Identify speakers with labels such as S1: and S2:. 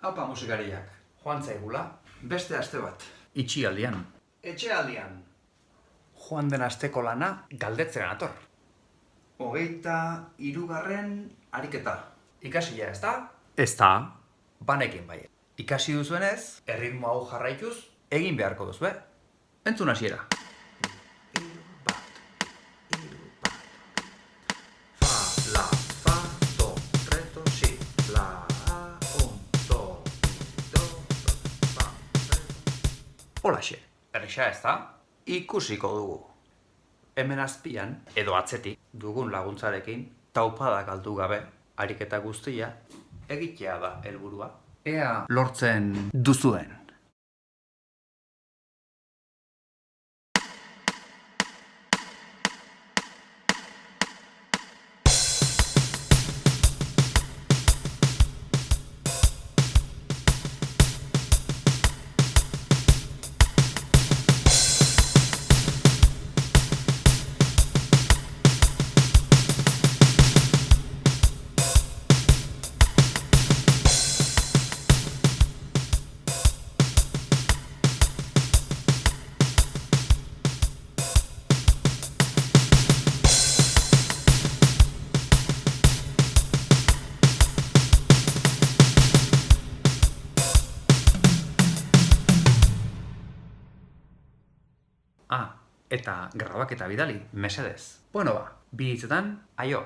S1: Haupa musikariak.
S2: Joan zaigula.
S1: Beste aste bat.
S2: Itxialdian.
S1: Etxealdian.
S2: Joan den asteko lana galdetzera nator.
S1: 23. ariketa.
S2: Ikasia ez da? Ez da. Banekin bai. Ikasi duzuenez, erritmo hau jarraituz, egin beharko duzu, Entzun hasiera.
S1: Fa, la, fa, do, re, do, si, la, un, do, fa, re,
S2: Holaxe, erresa ez da? Ikusiko dugu. Hemen azpian, edo atzetik, dugun laguntzarekin, taupada galdu gabe, ariketa guztia, egitea da helburua. Ea lortzen duzuen. Eta grabaketa bidali, mesedez. Bueno ba, bi hitzetan, aio!